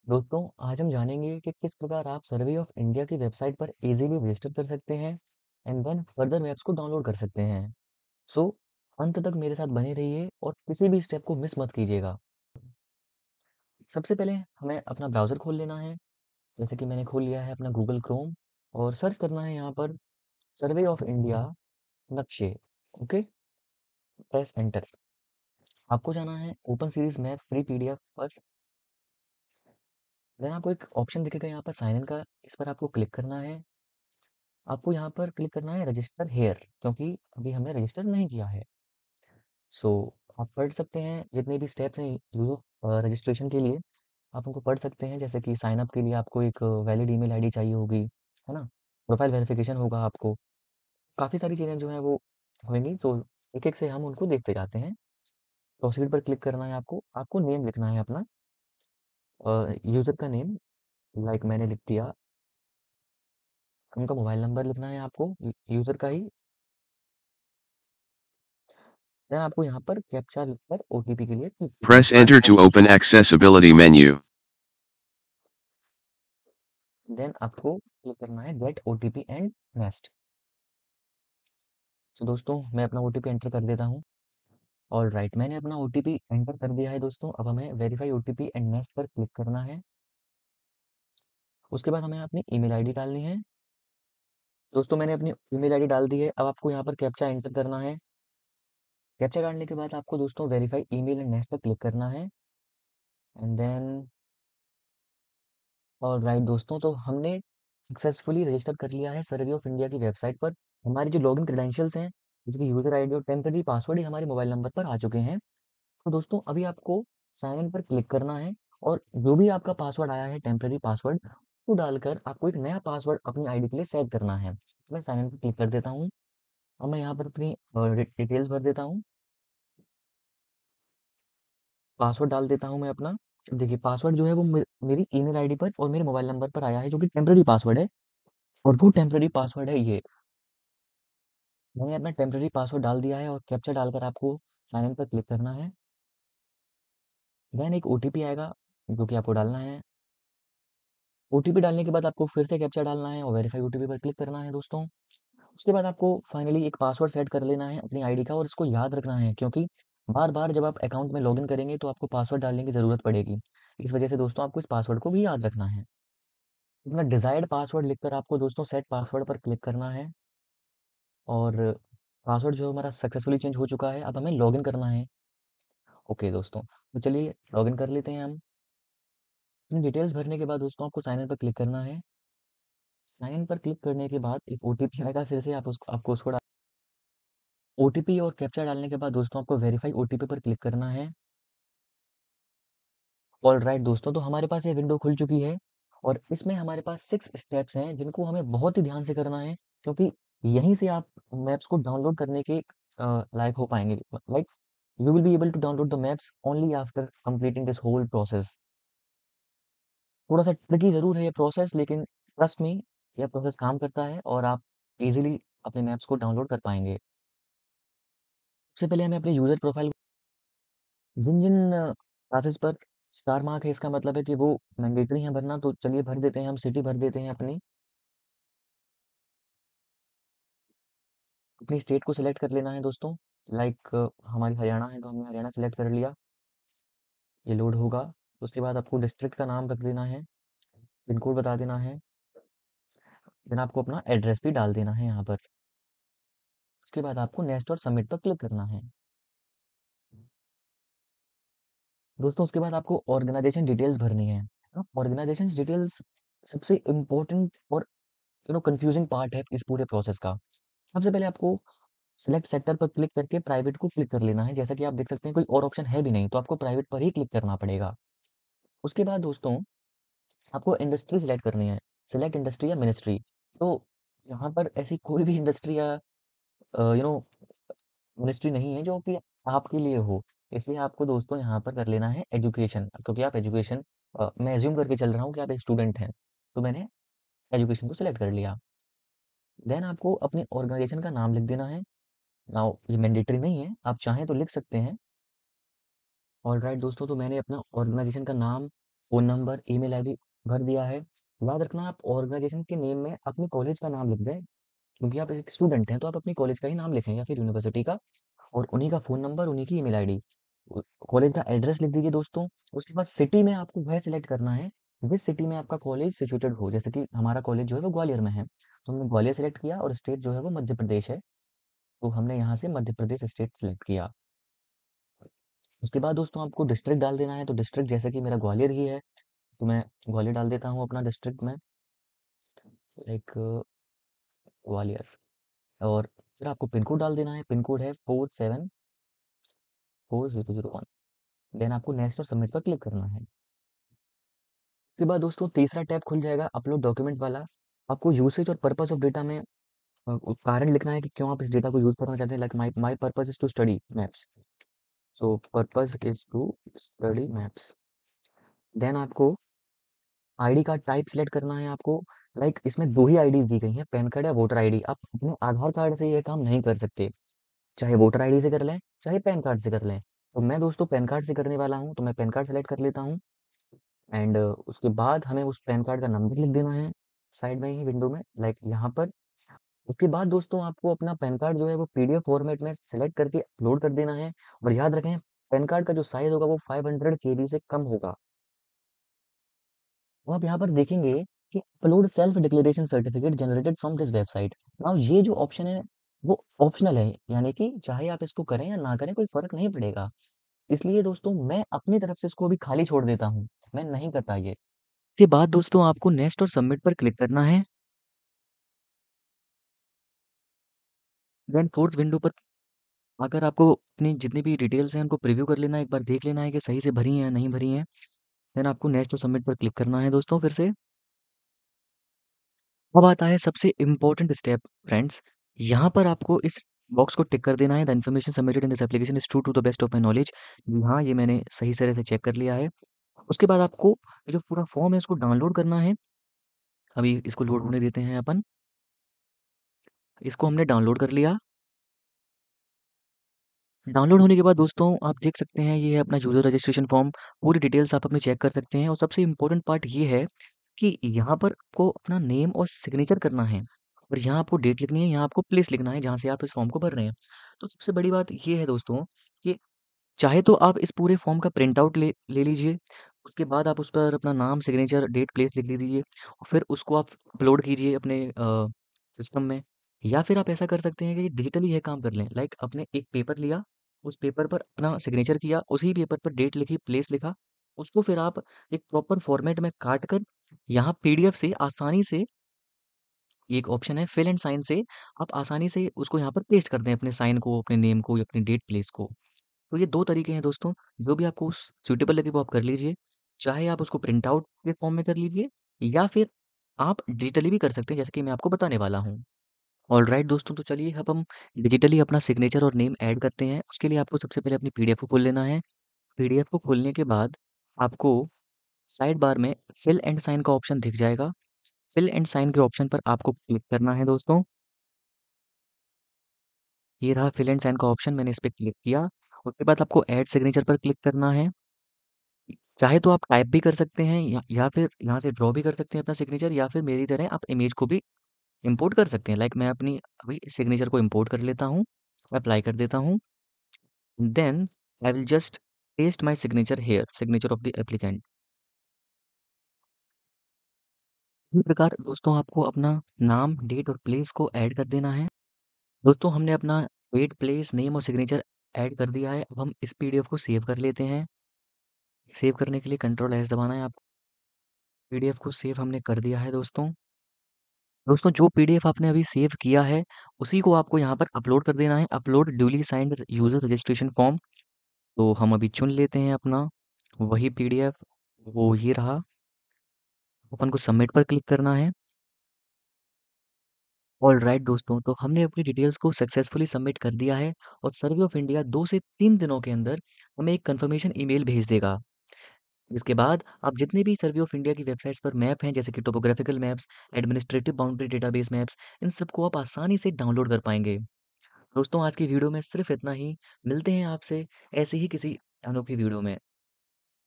दोस्तों, आज हम जानेंगे कि किस प्रकार आप सर्वे ऑफ इंडिया की वेबसाइट पर इजीली रजिस्टर कर सकते हैं एंड देन फर्दर मैप्स को डाउनलोड कर सकते हैं। सो अंत तक मेरे साथ बने रहिए और किसी भी स्टेप को मिस मत कीजिएगा। सबसे पहले हमें अपना ब्राउज़र खोल लेना है। जैसे कि मैंने खोल लिया है अपना गूगल क्रोम और सर्च करना है यहाँ पर सर्वे ऑफ इंडिया नक्शे। Okay, press enter. आपको जाना है open series map free PDF पर। देन आपको एक ऑप्शन दिखेगा यहाँ पर साइन इन का, इस पर आपको क्लिक करना है। आपको यहाँ पर क्लिक करना है रजिस्टर हेयर, क्योंकि अभी हमने रजिस्टर नहीं किया है। सो आप पढ़ सकते हैं जितने भी स्टेप्स हैं रजिस्ट्रेशन के लिए, आप उनको पढ़ सकते हैं। जैसे कि साइन अप के लिए आपको एक वैलिड ईमेल आईडी चाहिए होगी, है ना। प्रोफाइल वेरिफिकेशन होगा आपको, काफ़ी सारी चीज़ें जो हैं वो होंगी। तो एक एक से हम उनको देखते जाते हैं। प्रोसीड पर क्लिक करना है आपको। आपको नेम लिखना है अपना, यूज़र का नेम, लाइक मैंने लिख दिया। उनका मोबाइल नंबर लिखना है आपको, यूज़र का ही। देन आपको यहाँ पर कैप्चा लिखकर ओटीपी के लिए क्लिक करना Press है। Enter to open accessibility menu. Then आपको क्लिक करना है गेट ओटीपी एंड नेक्स्ट। तो दोस्तों मैं अपना ओटीपी एंटर कर देता हूँ। ऑल राइट, मैंने अपना ओटीपी एंटर कर दिया है दोस्तों। अब हमें वेरीफाई ओटीपी एंड नेक्स्ट पर क्लिक करना है। उसके बाद हमें अपनी ईमेल आईडी डालनी है। दोस्तों मैंने अपनी ईमेल आईडी डाल दी है। अब आपको यहाँ पर कैप्चा एंटर करना है। कैप्चा डालने के बाद आपको दोस्तों वेरीफाई ईमेल एंड नेक्स्ट पर क्लिक करना है एंड देन और राइट दोस्तों, तो हमने सक्सेसफुली रजिस्टर कर लिया है सर्वे ऑफ इंडिया की वेबसाइट पर। हमारी जो लॉगिन क्रेडेंशियल्स हैं, जैसे कि यूजर आईडी और टेम्पररी पासवर्ड ही हमारे मोबाइल नंबर पर आ चुके हैं। तो दोस्तों अभी आपको साइन इन पर क्लिक करना है और जो भी आपका पासवर्ड आया है टेम्पररी पासवर्ड, वो डालकर आपको एक नया पासवर्ड अपनी आईडी के लिए सेट करना है। तो मैं साइन इन पर क्लिक कर देता हूँ। अब मैं यहाँ पर अपनी डिटेल्स भर देता हूँ, पासवर्ड डाल देता हूँ मैं अपना। देखिए पासवर्ड जो है वो मेरी ईमेल आईडी पर और मेरे मोबाइल नंबर पर आया है, जो कि टेम्पररी पासवर्ड है। और वो टेम्पररी पासवर्ड है ये। मैंने अपना टेम्पररी पासवर्ड डाल दिया है और कैप्चा डालकर आपको साइन इन पर क्लिक करना है। देन एक ओटीपी आएगा जो कि आपको डालना है। ओटीपी डालने के बाद आपको फिर से कैप्चा डालना है और वेरीफाई ओटीपी पर क्लिक करना है दोस्तों। उसके बाद आपको फाइनली एक पासवर्ड सेट कर लेना है अपनी आईडी का और इसको याद रखना है, क्योंकि बार बार जब आप अकाउंट में लॉगिन करेंगे तो आपको पासवर्ड डालने की ज़रूरत पड़ेगी। इस वजह से दोस्तों आपको इस पासवर्ड को भी याद रखना है। अपना डिजायर्ड पासवर्ड लिखकर आपको दोस्तों सेट पासवर्ड पर क्लिक करना है और पासवर्ड जो हमारा सक्सेसफुली चेंज हो चुका है। अब हमें लॉगिन करना है। ओके दोस्तों, तो चलिए लॉगिन कर लेते हैं हम। अपनी डिटेल्स भरने के बाद दोस्तों आपको साइन इन पर क्लिक करना है। साइन इन पर क्लिक करने के बाद एक ओटीपी आएगा, फिर से आपको उसको ओटीपी और कैप्चा डालने के बाद दोस्तों आपको वेरीफाई ओटीपी पर क्लिक करना है। ऑल राइट दोस्तों, तो हमारे पास ये विंडो खुल चुकी है और इसमें हमारे पास 6 स्टेप्स हैं जिनको हमें बहुत ही ध्यान से करना है, क्योंकि यहीं से आप मैप्स को डाउनलोड करने के लायक हो पाएंगे। Like you will be able to download the maps only after completing this whole process. थोड़ा सा ट्रिकी ज़रूर है ये प्रोसेस, लेकिन ट्रस्ट मी, यह प्रोसेस काम करता है और आप इजीली अपने मैप्स को डाउनलोड कर पाएंगे। सबसे पहले हमें अपने यूज़र प्रोफाइल, जिन जिन क्लासेस पर स्टार मार्क है इसका मतलब है कि वो मैंडेटरी है भरना। तो चलिए भर देते हैं, हम सिटी भर देते हैं अपनी। अपनी स्टेट को सिलेक्ट कर लेना है दोस्तों। लाइक हमारी हरियाणा है तो हमने हरियाणा सिलेक्ट कर लिया। ये लोड होगा। उसके बाद आपको डिस्ट्रिक्ट का नाम रख देना है, पिन कोड बता देना है। देन आपको अपना एड्रेस भी डाल देना है यहाँ पर। उसके बाद आपको नेक्स्ट और सबमिट पर क्लिक करना है दोस्तों। उसके बाद आपको ऑर्गेनाइजेशन डिटेल्स भरनी है। ऑर्गेनाइजेशन डिटेल्स सबसे इम्पोर्टेंट और कंफ्यूजिंग पार्ट है इस पूरे प्रोसेस का। सबसे पहले आपको सिलेक्ट सेक्टर पर क्लिक करके प्राइवेट को क्लिक कर लेना है। जैसा कि आप देख सकते हैं कोई और ऑप्शन है भी नहीं, तो आपको प्राइवेट पर ही क्लिक करना पड़ेगा। उसके बाद दोस्तों आपको इंडस्ट्री सिलेक्ट करनी है। सिलेक्ट इंडस्ट्री या मिनिस्ट्री। तो यहाँ पर ऐसी कोई भी इंडस्ट्री या यू नो मिनिस्ट्री नहीं है जो कि आपके लिए हो। इसलिए आपको दोस्तों यहाँ पर कर लेना है एजुकेशन, क्योंकि आप एजुकेशन, मैं एज्यूम करके चल रहा हूँ कि आप एक स्टूडेंट हैं, तो मैंने एजुकेशन को सिलेक्ट कर लिया। देन आपको अपनी ऑर्गेनाइजेशन का नाम लिख देना है। नाउ ये मैंडेटरी नहीं है, आप चाहें तो लिख सकते हैं। ऑल राइट दोस्तों, तो मैंने अपना ऑर्गेनाइजेशन का नाम फ़ोन नंबर, ईमेल आईडी भर दिया है। याद रखना आप ऑर्गनाइज़ेशन के नेम में अपने कॉलेज का नाम लिख दें, क्योंकि आप एक स्टूडेंट हैं तो आप अपनी कॉलेज का ही नाम लिखें या फिर यूनिवर्सिटी का, और उन्हीं का फ़ोन नंबर, उन्हीं की ईमेल आईडी। कॉलेज का एड्रेस लिख दीजिए दोस्तों। उसके बाद सिटी में आपको वह सिलेक्ट करना है जिस सिटी में आपका कॉलेज सिचुएटेड हो। जैसे कि हमारा कॉलेज जो है वो ग्वालियर में है, तो हमने ग्वालियर सेलेक्ट किया, और स्टेट जो है वो मध्य प्रदेश है, तो हमने यहाँ से मध्य प्रदेश स्टेट सेलेक्ट किया। उसके बाद दोस्तों आपको डिस्ट्रिक्ट डाल देना है, तो डिस्ट्रिक्ट जैसे कि मेरा ग्वालियर ही है, तो मैं ग्वालियर डाल देता हूँ अपना डिस्ट्रिक्ट में, लाइक ग्वालियर। और फिर आपको पिन कोड डाल देना है, पिन कोड है 474001। देन आपको नेक्स्ट और सबमिट पर क्लिक करना है। उसके बाद दोस्तों तीसरा टैब खुल जाएगा अपलोड डॉक्यूमेंट वाला। आपको यूसेज और पर्पस ऑफ डेटा में कारण लिखना है कि क्यों आप इस डेटा को यूज करना चाहते हैं, like my my purpose is to study maps, so purpose is to study maps. Then आपको आईडी कार्ड टाइप सिलेक्ट करना है आपको। लाइक इसमें दो ही आईडीज दी गई हैं, पैन कार्ड या वोटर आईडी। आप अपने आधार कार्ड से ये काम नहीं कर सकते, चाहे वोटर आईडी से कर लें, चाहे पैन कार्ड से कर लें। तो मैं दोस्तों पैन कार्ड से करने वाला हूँ, तो मैं पैन कार्ड सेलेक्ट कर लेता हूँ। एंड उसके बाद हमें उस पैन कार्ड का नंबर लिख देना है साइड में ही विंडो में, लाइक यहाँ पर। उसके बाद दोस्तों आपको अपना पैन कार्ड जो है वो पीडीएफ फॉर्मेट में सेलेक्ट करके अपलोड कर देना है। और याद रखें, पैन कार्ड का जो साइज होगा वो 500 केबी से कम होगा। तो आप यहाँ पर देखेंगे कि upload self declaration certificate generated from this website. Now ये जो ऑप्शन है वो ऑप्शनल है, यानी कि चाहे आप इसको करें या ना करें कोई फर्क नहीं पड़ेगा। इसलिए दोस्तों मैं अपनी तरफ से इसको अभी खाली छोड़ देता हूँ, मैं नहीं करता ये। के बाद दोस्तों आपको नेक्स्ट और सबमिट पर क्लिक करना है। देन फोर्थ विंडो पर आकर आपको अपनी जितनी भी डिटेल्स हैं उनको प्रीव्यू कर लेना है, एक बार देख लेना है कि सही से भरी हैं या नहीं भरी हैं। देन आपको नेक्स्ट और सबमिट पर क्लिक करना है दोस्तों फिर से। अब आता है सबसे इम्पोर्टेंट स्टेप फ्रेंड्स, यहाँ पर आपको इस बॉक्स को टिक कर देना है, the information submitted in this application is true to the best of my knowledge. हाँ, ये मैंने सही तरह से चेक कर लिया है। उसके बाद आपको ये जो पूरा फॉर्म है इसको डाउनलोड करना है। अभी इसको लोड होने देते हैं अपन। इसको हमने डाउनलोड कर लिया। डाउनलोड होने के बाद दोस्तों आप देख सकते हैं ये है अपना यूज़र रजिस्ट्रेशन फॉर्म। पूरी डिटेल्स आप अपनी चेक कर सकते हैं, और सबसे इम्पोर्टेंट पार्ट ये है कि यहाँ पर आपको अपना नेम और सिग्नेचर करना है, और यहाँ आपको डेट लिखनी है, यहाँ आपको प्लेस लिखना है जहाँ से आप इस फॉर्म को भर रहे हैं। तो सबसे बड़ी बात ये है दोस्तों कि चाहे तो आप इस पूरे फॉर्म का प्रिंट आउट ले ले लीजिए। उसके बाद आप उस पर अपना नाम, सिग्नेचर, डेट, प्लेस लिख दीजिए, और फिर उसको आप अपलोड कीजिए अपने सिस्टम में। या फिर आप ऐसा कर सकते हैं कि डिजिटली यह काम कर लें, लाइक आपने एक पेपर लिया, उस पेपर पर अपना सिग्नेचर किया, उसी पेपर पर डेट लिखी, प्लेस लिखा, उसको फिर आप एक प्रॉपर फॉर्मेट में काट कर यहाँ पीडीएफ से आसानी से, ये एक ऑप्शन है फिल एंड साइन से, आप आसानी से उसको यहाँ पर पेस्ट कर दें, अपने साइन को, अपने नेम को या अपनी डेट, प्लेस को। तो ये 2 तरीके हैं दोस्तों, जो भी आपको सूटेबल लगे वो आप कर लीजिए। चाहे आप उसको प्रिंट आउट के फॉर्म में कर लीजिए, या फिर आप डिजिटली भी कर सकते हैं, जैसे कि मैं आपको बताने वाला हूँ। ऑलराइट दोस्तों, तो चलिए अब हम डिजिटली अपना सिग्नेचर और नेम ऐड करते हैं। उसके लिए आपको सबसे पहले अपनी पीडीएफ को खोल लेना है। पीडीएफ को खोलने के बाद आपको साइड बार में फिल एंड साइन का ऑप्शन दिख जाएगा। फिल एंड साइन के ऑप्शन पर आपको क्लिक करना है दोस्तों। ये रहा फिल एंड साइन का ऑप्शन, मैंने इस पे क्लिक किया। उसके बाद आपको ऐड सिग्नेचर पर क्लिक करना है। चाहे तो आप टाइप भी कर सकते हैं, या फिर यहाँ से ड्रॉ भी कर सकते हैं अपना सिग्नेचर, या फिर मेरी तरह आप इमेज को भी इंपोर्ट कर सकते हैं। लाइक मैं अपनी अभी सिग्नेचर को इंपोर्ट कर लेता हूँ, अप्लाई कर देता हूँ। Then I will just paste my signature here, signature of the applicant. इसी प्रकार दोस्तों आपको अपना नाम, डेट और प्लेस को ऐड कर देना है। दोस्तों हमने अपना डेट, प्लेस, नेम और सिग्नेचर ऐड कर दिया है। अब हम इस पीडीएफ को सेव कर लेते हैं। सेव करने के लिए कंट्रोल एस दबाना है आपको। पीडीएफ को सेव हमने कर दिया है दोस्तों। दोस्तों जो पीडीएफ आपने अभी सेव किया है, उसी को आपको यहाँ पर अपलोड कर देना है। Upload duly signed user registration form. तो हम अभी चुन लेते हैं अपना वही पीडीएफ, वो ये रहा। अपन को सबमिट पर क्लिक करना है। ऑलराइट दोस्तों, तो हमने अपनी डिटेल्स को सक्सेसफुली सबमिट कर दिया है, और सर्वे ऑफ इंडिया 2 से 3 दिनों के अंदर हमें एक कंफर्मेशन ईमेल भेज देगा। इसके बाद आप जितने भी सर्वे ऑफ इंडिया की वेबसाइट्स पर मैप हैं, जैसे कि topographical maps, administrative boundary database maps, इन सबको आप आसानी से डाउनलोड कर पाएँगे। दोस्तों आज की वीडियो में सिर्फ़ इतना ही। मिलते हैं आपसे ऐसे ही किसी अनोखी वीडियो में।